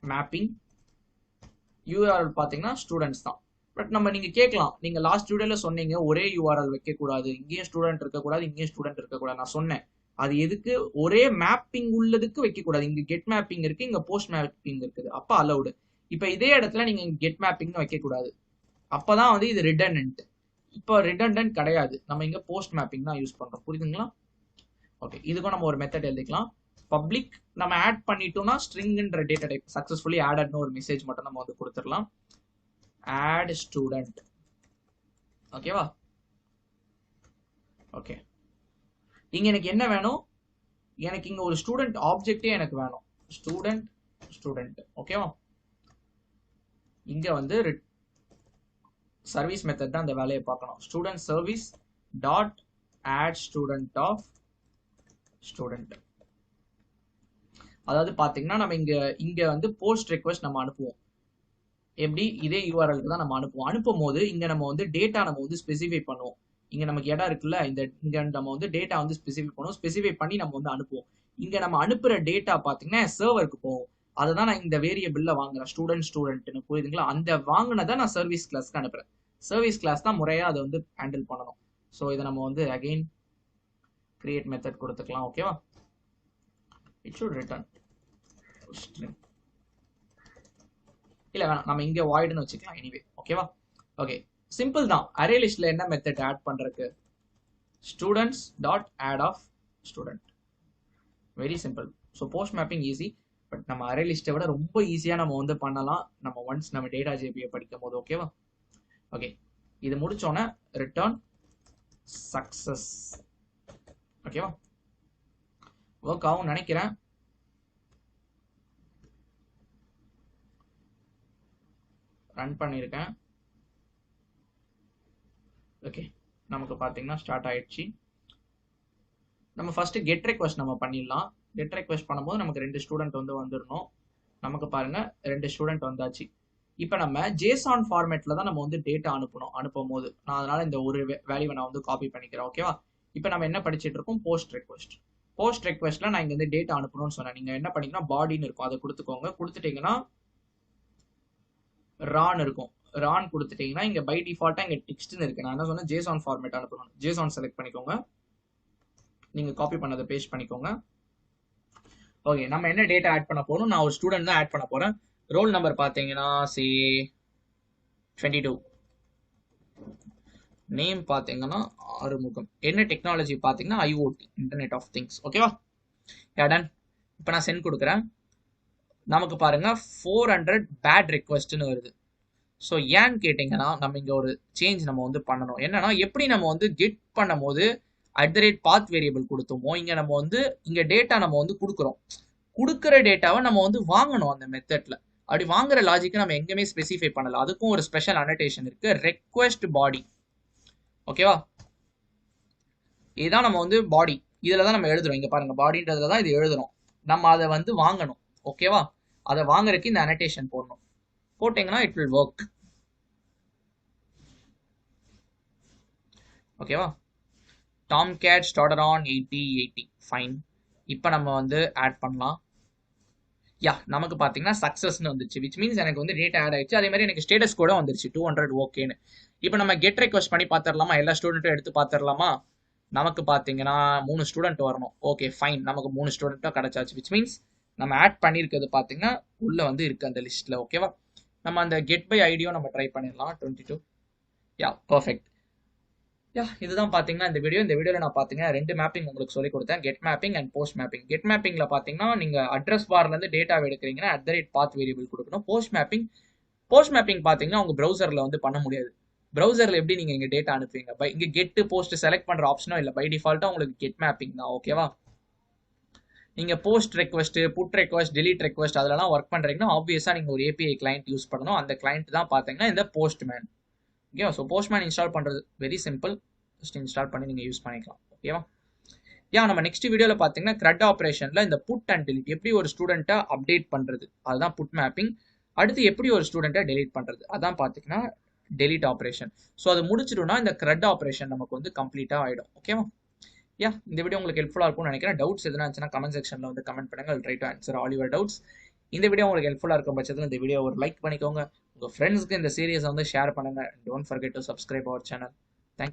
மேப்பிங் யூஆர்எல் பாத்தீங்கன்னா ஸ்டூடெண்ட்ஸ் தான். பட் நம்ம நீங்க கேட்கலாம், நீங்க லாஸ்ட் வீடியோல சொன்னீங்க ஒரே யூஆர்எல் வைக்க கூடாது, இங்கேயும் ஸ்டூடெண்ட் இருக்கக்கூடாது, இங்கேயும் ஸ்டூடெண்ட் இருக்கக்கூடாது. நான் சொன்னேன் அது எதுக்கு, ஒரே மேப்பிங் உள்ளதுக்கு வைக்க கூடாது. இங்க கெட் மேப்பிங் இருக்கு, இங்க போஸ்ட் மேப்பிங் இருக்குது, அப்ப அலௌடு. இப்ப இதே இடத்துல நீங்க கெட் மேப்பிங் வைக்க கூடாது, அப்பதான் வந்து இது ரிடண்டன்ட். இப்போ ரிடண்டன்ட் கிடையாது, நம்ம இங்க போஸ்ட் மேப்பிங் தான் யூஸ் பண்றோம். புரியுதுங்களா? ஓகே, இதுக்கும் நம்ம ஒரு மெத்தட் எழுதிக்கலாம். பப்ளிக் நம்ம ஆட் பண்ணிட்டோம்னா ஸ்ட்ரிங்ன்ற டேட்டா டைப் சக்சஸ்ஃபுல்லி ஆடட்னு ஒரு மெசேஜ் மட்டும் நம்ம வந்து கொடுத்துடலாம். Add student. ஓகேவா? ஓகே, இங்க எனக்கு என்ன வேணும்? எனக்கு இங்க ஒரு ஸ்டூடெண்ட் ஆப்ஜெக்டே எனக்கு வேணும். ஸ்டூடெண்ட். ஓகேவா? இங்க வந்து சர்வீஸ் மெத்தட் தான் அந்த வேலையை பார்க்கணும். Student service dot add student of student. அதாவது பாத்தீங்கன்னா நம்ம இங்க வந்து போஸ்ட் ரெக்வெஸ்ட் நம்ம அனுப்புவோம். எப்படி? இதே யூஆர்எலுக்கு தான் நம்ம அனுப்புவோம். அனுப்பும் போது இங்க நம்ம வந்து டேட்டா நம்ம வந்து ஸ்பெசிஃபை பண்ணுவோம். இங்க நமக்கு இடம் இருக்குல்ல, இங்க நம்ம வந்து டேட்டா வந்து ஸ்பெசிஃபை பண்ணுவோம். ஸ்பெசிஃபை பண்ணி நம்ம வந்து அனுப்புவோம். இங்க நம்ம அனுப்புற டேட்டா பாத்தீங்கன்னா சர்வருக்கு போகும். அதை தான் நான் இந்த வேரியபிள்ல வாங்குறேன். ஸ்டூடெண்ட்னு புரியுதுங்களா? அந்த வாங்கினதை நான் சர்வீஸ் கிளாஸ்க்கு அனுப்புறேன். சர்வீஸ் கிளாஸ் தான் முறையா அதை வந்து ஹேண்டில் பண்ணணும். ஸோ இதை நம்ம வந்து அகைன் கிரியேட் மெத்தட் கொடுத்துக்கலாம். ஓகேவா? It should return string. இல்ல வேணாம், நம்ம இங்க வாய்டுன்னு வச்சுக்கலாம் எனிவே. ஓகேவா? ஓகே, சிம்பிள் தான். அரே லிஸ்ட்ல என்ன மெத்தட் ஆட் பண்றதுக்கு? Students dot add of student. Very simple. So post mapping easy, but நம்ம அரே லிஸ்ட்டை விட ரொம்ப ஈஸியா நம்ம வந்து பண்ணலாம் நம்ம ஒன்ஸ் நம்ம டேட்டா ஜேபியை படிக்கும் போது. ஓகேவா? ஓகே, இது முடிச்சோன்னே ரிட்டர்ன் சக்சஸ். ஓகேவா? ஒர்க் ஆகும் நினைக்கிறேன். ரன் பண்ணியிருக்கேன். ஓகே, நமக்கு பார்த்தீங்கன்னா ஸ்டார்ட் ஆயிடுச்சு. நம்ம ஃபர்ஸ்ட் கெட் ரெக்வெஸ்ட் நம்ம பண்ணிடலாம். கெட் ரெக்வெஸ்ட் பண்ணும்போது நமக்கு 2 ஸ்டூடெண்ட் வந்து வந்துடணும். நமக்கு பாருங்க 2 ஸ்டூடெண்ட் வந்தாச்சு. இப்போ நம்ம ஜேசான் ஃபார்மேட்ல தான் நம்ம வந்து டேட்டா அனுப்பும் போது நான் அதனால இந்த ஒரு வேல்யூவை நான் வந்து காப்பி பண்ணிக்கிறேன். ஓகேவா? இப்போ நம்ம என்ன படிச்சுட்டு இருக்கோம்? Post request. போஸ்ட் ரெக்வெஸ்ட்ல நான் இங்க வந்து டேட்டா அனுப்பணும்னு சொன்னேன். நீங்க என்ன பண்ணீங்கன்னா பாடின்னு இருக்கும், அதை கொடுத்துக்கோங்க. கொடுத்துட்டீங்கன்னா ரான் இருக்கும். ரான் கொடுத்துட்டீங்கன்னா இங்க பை டிஃபால்ட்டா இங்க டெக்ஸ்ட்னு இருக்கு. நான் என்ன சொன்னேன்? ஜேசான் ஃபார்மேட் அனுப்பணும். ஜேசான் செலக்ட் பண்ணிக்கோங்க. நீங்க காப்பி பண்ணதை பேஸ்ட் பண்ணிக்கோங்க. ஓகே, நம்ம என்ன டேட்டா ஆட் பண்ண போறோம்? நான் ஒரு ஸ்டூடெண்ட் தான் ஆட் பண்ண போறேன். ரோல் நம்பர் பாத்தீங்கன்னா சி 22. நேம் பாத்தீங்கன்னா ஆறுமுகம். என்ன டெக்னாலஜி பாத்தீங்கன்னா ஐஓடி, இன்டர்நெட் ஆஃப் திங்ஸ். ஓகேவா? டன். இப்போ நான் சென்ட் கொடுக்குறேன். நமக்கு பாருங்க 400 பேட் ரெக்வெஸ்ட்னு வருது. ஸோ ஏன்னு கேட்டிங்கன்னா நம்ம இங்கே ஒரு சேஞ்ச் நம்ம வந்து பண்ணணும். என்னன்னா, எப்படி நம்ம வந்து கெட் பண்ணும் போது @path வேரியபிள் கொடுத்தோமோ, இங்கே நம்ம வந்து இங்கே டேட்டா நம்ம வந்து கொடுக்குற டேட்டாவை நம்ம வந்து வாங்கணும் அந்த மெத்தட்ல. அப்படி வாங்குற லாஜிக்கை நம்ம எங்கேயுமே ஸ்பெசிஃபை பண்ணல. அதுக்கும் ஒரு ஸ்பெஷல் அனோடேஷன் இருக்கு, ரெக்வெஸ்ட் பாடி. ஓகேவா? இதுதான் நம்ம வந்து பாடி. இதில் தான் நம்ம எழுதுறோம். இங்கே பாருங்க, பாடின்றதுல தான் இது எழுதுறோம். நம்ம அதை வந்து வாங்கணும். ஓகேவா? அதை வாங்குறதுக்கு இந்த அனோடேஷன் போடணும். போட்டீங்கன்னா இட் வில் ஒர்க். ஓகேவா? Tomcat started on 80 fine. இப்போ நம்ம வந்து ஆட் பண்ணலாம். யா, நமக்கு பார்த்தீங்கன்னா சக்ஸஸ்னு வந்துச்சு. விச் மீன்ஸ் எனக்கு வந்து டேட்டா ஆட் ஆயிடுச்சு. அதே மாதிரி எனக்கு ஸ்டேட்டஸ் கூட வந்துருச்சு 200 ஓகேன்னு. இப்போ நம்ம கெட் ரெக்வெஸ்ட் பண்ணி பார்த்துடலாமா? எல்லா ஸ்டூடெண்ட்டும் எடுத்து பார்த்துடலாமா? நமக்கு பார்த்தீங்கன்னா 3 ஸ்டூடெண்ட் வரணும். ஓகே ஃபைன், நமக்கு 3 ஸ்டூடெண்ட்டும் கிடைச்சாச்சு. விச் மீன்ஸ் நம்ம ஆட் பண்ணியிருக்கிறது பார்த்தீங்கன்னா உள்ள வந்து இருக்கு அந்த லிஸ்ட்ல. ஓகேவா? நம்ம அந்த கெட் பை ஐடியும் நம்ம ட்ரை பண்ணிடலாம். 22. யா, பர்ஃபெக்ட். யா, இதுதான் பார்த்தீங்கன்னா இந்த வீடியோவில் நான் பார்த்தீங்கன்னா 2 மேப்பிங் உங்களுக்கு சொல்லி கொடுத்தேன், get mapping and post mapping. Get மேப்பிங்ல பார்த்தீங்கன்னா நீங்கள் அட்ரஸ் பார்லேருந்து டேட்டா எடுக்கிறீங்கன்னா @path வேரியபிள் கொடுக்கணும். போஸ்ட் மேப்பிங் பார்த்தீங்கன்னா உங்கள் ப்ரௌசரில் வந்து பண்ண முடியாது. ப்ரௌசரில் எப்படி நீங்கள் இங்கே டேட்டா அனுப்புவீங்க? இங்கே கெட்டு போஸ்ட் செலக்ட் பண்ணுற ஆப்ஷனும் இல்லை. பை டிஃபால்ட்டாக உங்களுக்கு கெட் மேப்பிங் தான். ஓகேவா? நீங்கள் post request, put request, delete request அதெல்லாம் ஒர்க் பண்ணுறீங்கன்னா ஆப்வியஸாக நீங்கள் ஒரு API கிளைண்ட் யூஸ் பண்ணணும். அந்த கிளைண்ட் தான் பார்த்தீங்கன்னா இந்த போஸ்ட்மேன். ஓகேவா? ஸோ போஸ்ட்மேன் இன்ஸ்டால் பண்ணுறது வெரி சிம்பிள். ஜஸ்ட் இன்ஸ்டால் பண்ணி நீங்கள் யூஸ் பண்ணிக்கலாம். ஓகேவா? நம்ம நெக்ஸ்ட் வீடியோவில் பார்த்தீங்கன்னா CRUD ஆப்ரேஷனில் இந்த புட் அண்ட் டெலிட் எப்படி ஒரு ஸ்டூடெண்ட்டை அப்டேட் பண்ணுறது, அதுதான் புட் மேப்பிங். அடுத்து எப்படி ஒரு ஸ்டூடெண்ட்டை டெலிட் பண்ணுறது, அதான் பார்த்தீங்கன்னா டெலிட் ஆப்ரேஷன். ஸோ அது முடிச்சிட்டோம்னா இந்த CRUD ஆப்ரேஷன் நமக்கு வந்து கம்ப்ளீட்டாக ஆகிடும். ஓகேவா? இந்த வீடியோ உங்களுக்கு ஹெல்ப்ஃபுல்லாக இருக்கும்னு நினைக்கிறேன். டவுட்ஸ் எதுனா இருந்துச்சுன்னா கமெண்ட் செக்ஷனில் வந்து கமெண்ட் பண்ணுங்க. Try to answer all your doubts. இந்த வீடியோ உங்களுக்கு ஹெல்ப்ஃபுல்லாக இருக்கும் பட்சத்தில் இந்த வீடியோ ஒரு லைக் பண்ணிக்கோங்க. உங்கள் ஃப்ரெண்ட்ஸ்க்கு இந்த சீரியஸை வந்து ஷேர் பண்ணுங்கள். Don't forget to subscribe our channel.